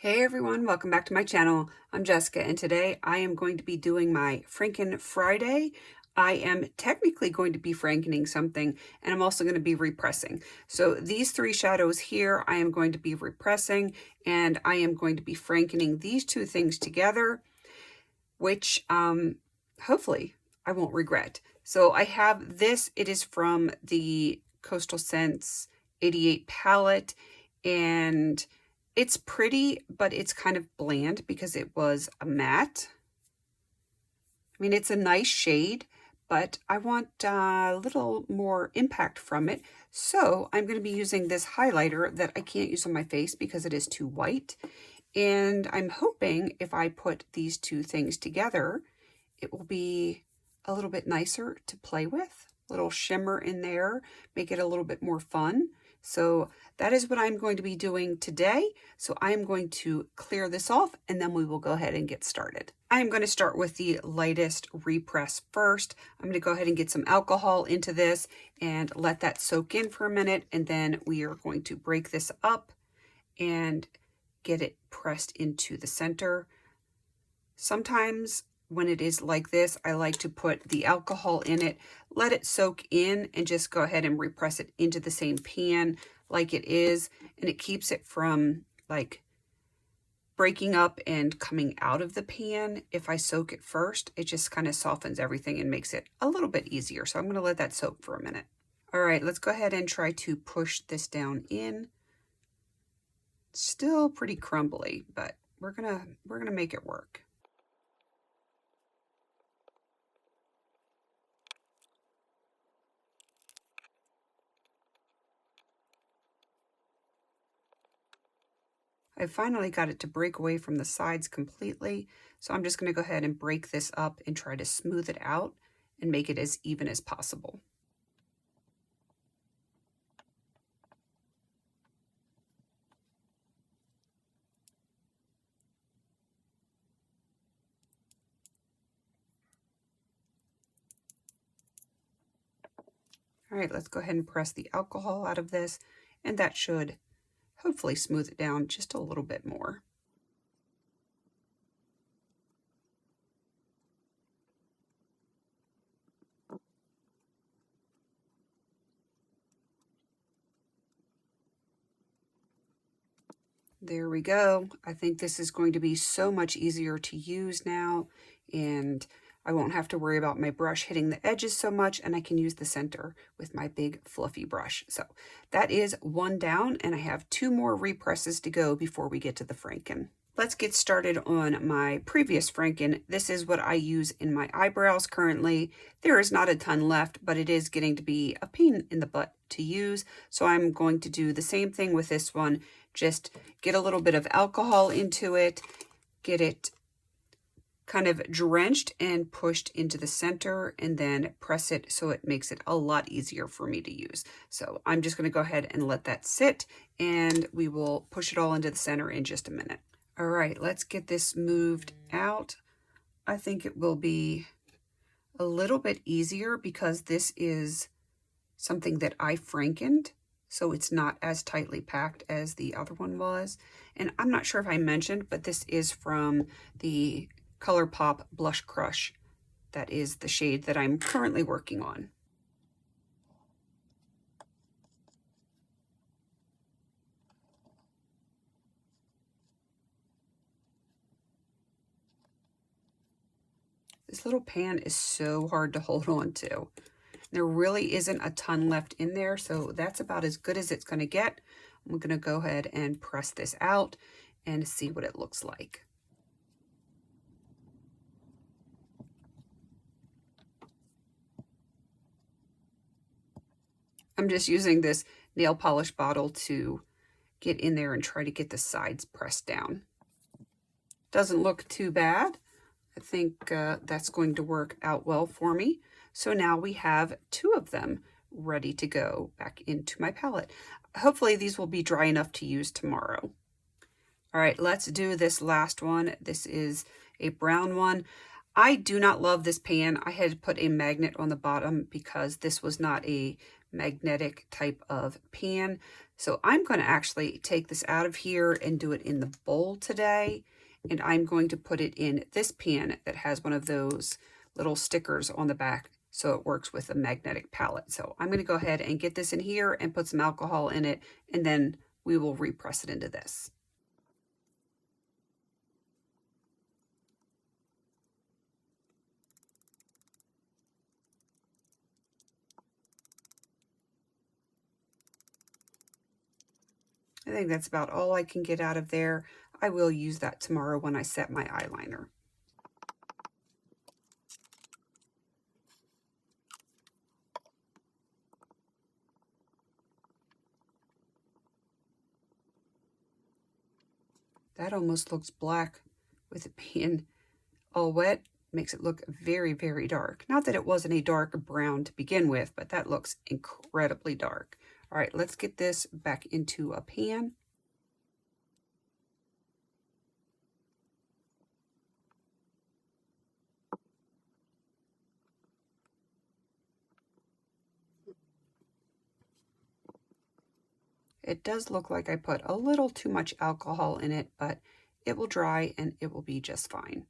Hey everyone, welcome back to my channel. I'm Jessica and today I am going to be doing my Franken Friday. I am technically going to be Frankening something and I'm also going to be repressing. So these three shadows here I am going to be repressing and I am going to be Frankening these two things together, which hopefully I won't regret. So I have this, it is from the Coastal Scents 88 palette and it's pretty, but it's kind of bland because it was a matte. I mean, it's a nice shade, but I want a little more impact from it. So I'm going to be using this highlighter that I can't use on my face because it is too white. And I'm hoping if I put these two things together, it will be a little bit nicer to play with. A little shimmer in there, make it a little bit more fun. So that is what I'm going to be doing today. So I am going to clear this off and then we will go ahead and get started. I am going to start with the lightest repress first. I'm going to go ahead and get some alcohol into this and let that soak in for a minute. And then we are going to break this up and get it pressed into the center. Sometimes when it is like this, I like to put the alcohol in it, let it soak in, and just go ahead and repress it into the same pan like it is, and it keeps it from like breaking up and coming out of the pan. If I soak it first, it just kind of softens everything and makes it a little bit easier. So I'm going to let that soak for a minute. All right, let's go ahead and try to push this down in. Still pretty crumbly, but we're gonna make it work. I finally got it to break away from the sides completely, so I'm just going to go ahead and break this up and try to smooth it out and make it as even as possible. All right, let's go ahead and press the alcohol out of this, and that should hopefully smooth it down just a little bit more. There we go. I think this is going to be so much easier to use now, and I won't have to worry about my brush hitting the edges so much, and I can use the center with my big fluffy brush. So that is one down, and I have two more represses to go before we get to the Franken. Let's get started on my previous Franken. This is what I use in my eyebrows currently. There is not a ton left, but it is getting to be a pain in the butt to use. So I'm going to do the same thing with this one. Just get a little bit of alcohol into it, get it kind of drenched and pushed into the center, and then press it so it makes it a lot easier for me to use. So I'm just going to go ahead and let that sit, and we will push it all into the center in just a minute. All right, let's get this moved out. I think it will be a little bit easier because this is something that I frankened, so it's not as tightly packed as the other one was. And I'm not sure if I mentioned, but this is from the ColourPop Blush Crush. That is the shade that I'm currently working on. This little pan is so hard to hold on to. There really isn't a ton left in there, so that's about as good as it's going to get. I'm going to go ahead and press this out and see what it looks like. I'm just using this nail polish bottle to get in there and try to get the sides pressed down. Doesn't look too bad. I think that's going to work out well for me. So now we have two of them ready to go back into my palette. Hopefully these will be dry enough to use tomorrow. All right, let's do this last one. This is a brown one. I do not love this pan. I had to put a magnet on the bottom because this was not a magnetic type of pan. So I'm going to actually take this out of here and do it in the bowl today. And I'm going to put it in this pan that has one of those little stickers on the back so it works with a magnetic palette. So I'm going to go ahead and get this in here and put some alcohol in it, and then we will repress it into this. I think that's about all I can get out of there. I will use that tomorrow when I set my eyeliner. That almost looks black with it being all wet. Makes it look very, very dark. Not that it wasn't a dark brown to begin with, but that looks incredibly dark. All right, let's get this back into a pan. It does look like I put a little too much alcohol in it, but it will dry and it will be just fine.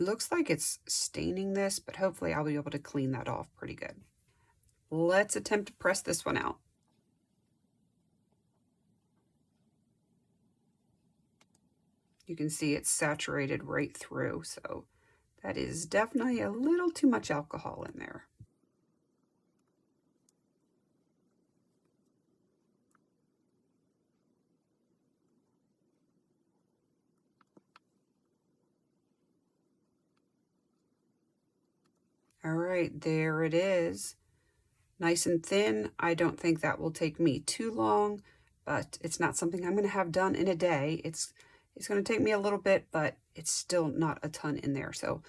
Looks like it's staining this, but hopefully I'll be able to clean that off pretty good. Let's attempt to press this one out. You can see it's saturated right through, so that is definitely a little too much alcohol in there. All right, there it is. Nice and thin. I don't think that will take me too long, but it's not something I'm going to have done in a day. It's going to take me a little bit, but it's still not a ton in there. So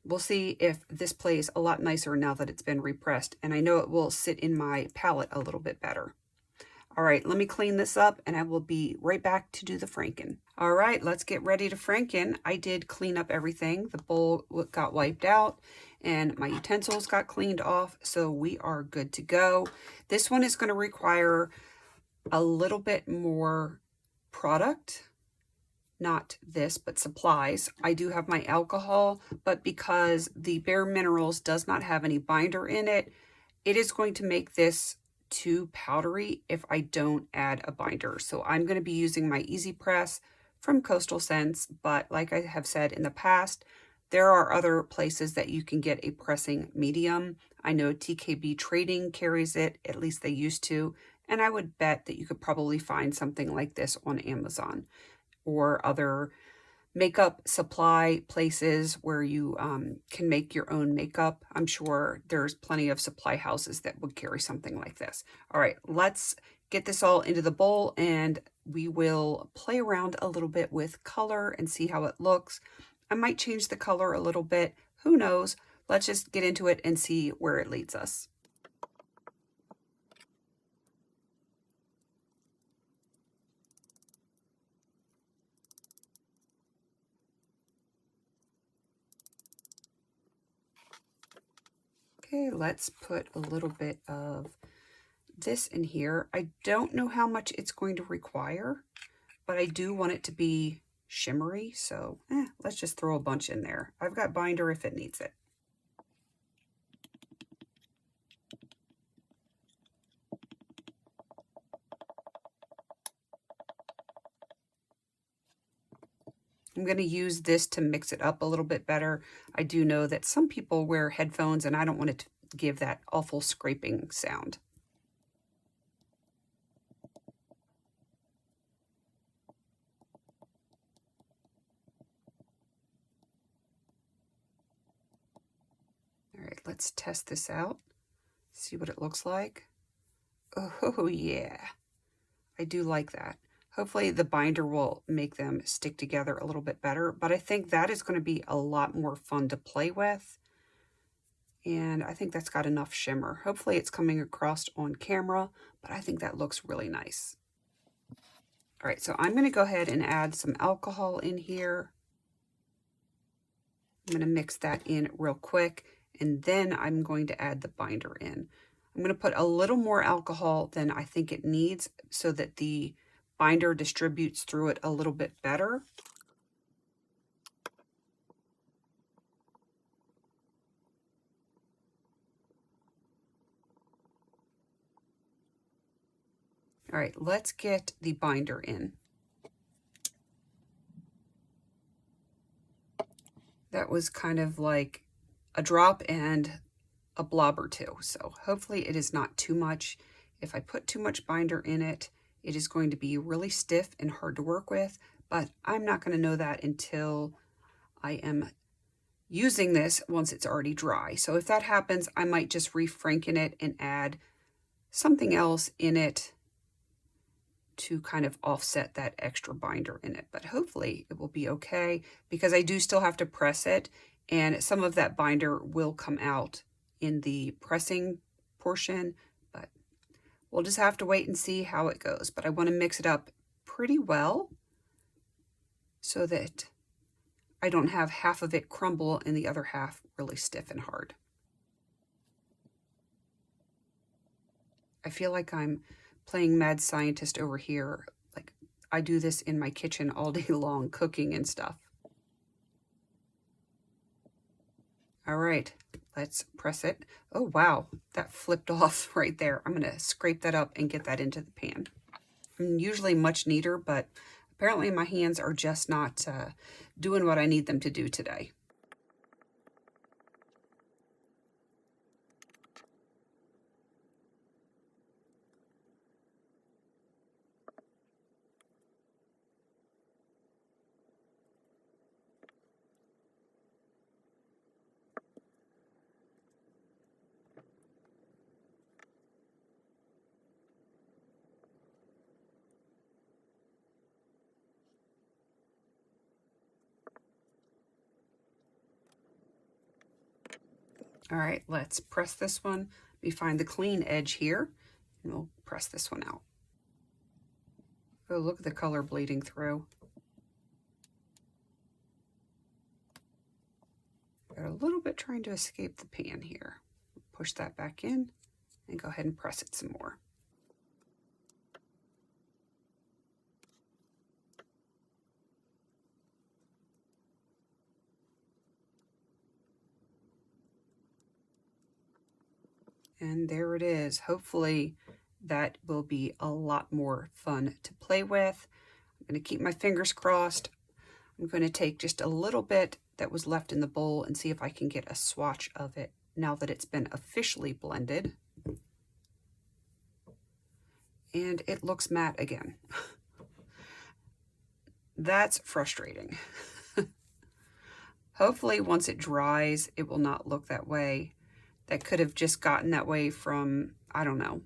we'll see if this plays a lot nicer now that it's been repressed, and I know it will sit in my palette a little bit better. All right, let me clean this up and I will be right back to do the Franken. All right, let's get ready to Franken. I did clean up everything. The bowl got wiped out and my utensils got cleaned off, so we are good to go. This one is going to require a little bit more product. Not this, but supplies. I do have my alcohol, but because the Bare Minerals does not have any binder in it, it is going to make this too powdery if I don't add a binder. So I'm going to be using my Easy Press from Coastal Scents, but like I have said in the past, there are other places that you can get a pressing medium. I know TKB Trading carries it, at least they used to, and I would bet that you could probably find something like this on Amazon or other makeup supply places where you can make your own makeup. I'm sure there's plenty of supply houses that would carry something like this. All right, let's get this all into the bowl and we will play around a little bit with color and see how it looks. I might change the color a little bit. Who knows? Let's just get into it and see where it leads us. Okay, let's put a little bit of this in here. I don't know how much it's going to require, but I do want it to be shimmery, so let's just throw a bunch in there. I've got binder if it needs it. I'm going to use this to mix it up a little bit better. I do know that some people wear headphones and I don't want it to give that awful scraping sound. All right, let's test this out. See what it looks like. Oh yeah, I do like that. Hopefully the binder will make them stick together a little bit better, but I think that is going to be a lot more fun to play with. And I think that's got enough shimmer. Hopefully it's coming across on camera, but I think that looks really nice. All right, so I'm going to go ahead and add some alcohol in here. I'm going to mix that in real quick, and then I'm going to add the binder in. I'm going to put a little more alcohol than I think it needs so that the binder distributes through it a little bit better. All right, let's get the binder in. That was kind of like a drop and a blob or two, so hopefully it is not too much. If I put too much binder in it, it is going to be really stiff and hard to work with, but I'm not going to know that until I am using this once it's already dry. So if that happens, I might just re-franken it and add something else in it to kind of offset that extra binder in it. But hopefully it will be okay, because I do still have to press it, and some of that binder will come out in the pressing portion, but we'll just have to wait and see how it goes. But I want to mix it up pretty well so that I don't have half of it crumble and the other half really stiff and hard. I feel like I'm playing mad scientist over here. Like, I do this in my kitchen all day long, cooking and stuff. All right, let's press it. Oh, wow, that flipped off right there. I'm gonna scrape that up and get that into the pan. I'm usually much neater, but apparently my hands are just not doing what I need them to do today. All right, let's press this one. Let me find the clean edge here, and we'll press this one out. Oh, look at the color bleeding through. Got a little bit trying to escape the pan here. Push that back in and go ahead and press it some more. And there it is. Hopefully that will be a lot more fun to play with. I'm going to keep my fingers crossed. I'm going to take just a little bit that was left in the bowl and see if I can get a swatch of it now that it's been officially blended. And it looks matte again. That's frustrating. Hopefully once it dries, it will not look that way. That could have just gotten that way from, I don't know,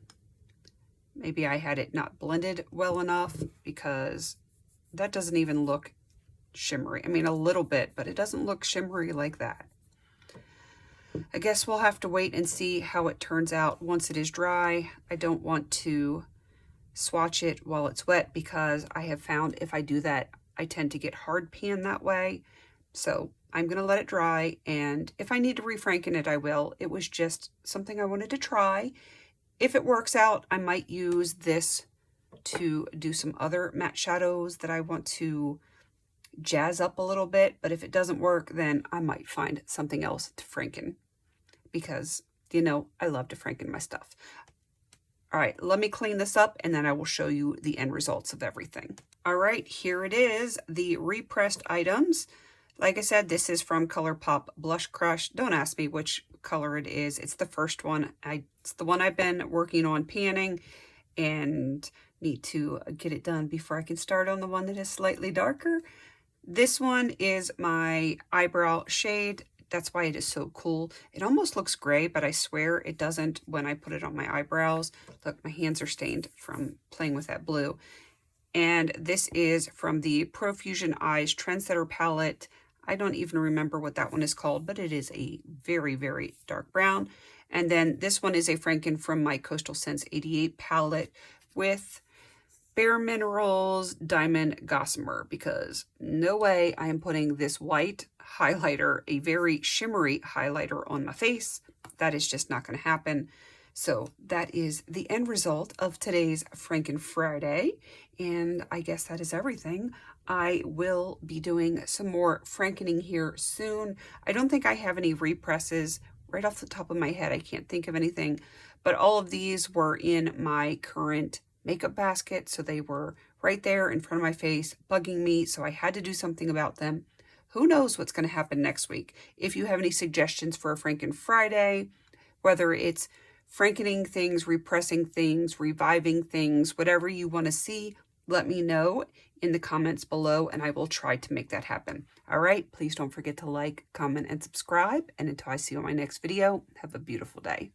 maybe I had it not blended well enough, because that doesn't even look shimmery. I mean, a little bit, but it doesn't look shimmery like that. I guess we'll have to wait and see how it turns out once it is dry. I don't want to swatch it while it's wet, because I have found if I do that, I tend to get hard pan that way. So I'm going to let it dry, and if I need to refranken it, I will. It was just something I wanted to try. If it works out, I might use this to do some other matte shadows that I want to jazz up a little bit, but if it doesn't work, then I might find something else to Franken, because, you know, I love to Franken my stuff. All right, let me clean this up, and then I will show you the end results of everything. All right, here it is, the repressed items. Like I said, this is from ColourPop Blush Crush. Don't ask me which color it is. It's the first one. It's the one I've been working on panning, and need to get it done before I can start on the one that is slightly darker. This one is my eyebrow shade. That's why it is so cool. It almost looks gray, but I swear it doesn't when I put it on my eyebrows. Look, my hands are stained from playing with that blue. And this is from the Profusion Eyes Trendsetter palette. I don't even remember what that one is called, but it is a very, very dark brown. And then this one is a Franken from my Coastal Scents 88 palette with Bare Minerals Diamond Gossamer, because no way I am putting this white highlighter, a very shimmery highlighter, on my face. That is just not going to happen. So that is the end result of today's Franken Friday, and I guess that is everything. I will be doing some more Frankening here soon. I don't think I have any represses. Right off the top of my head, I can't think of anything, but all of these were in my current makeup basket, so they were right there in front of my face, bugging me, so I had to do something about them. Who knows what's going to happen next week? If you have any suggestions for a Franken Friday, whether it's Frankening things, repressing things, reviving things, whatever you want to see, let me know in the comments below, and I will try to make that happen. All right, please don't forget to like, comment, and subscribe, and until I see you on my next video, have a beautiful day.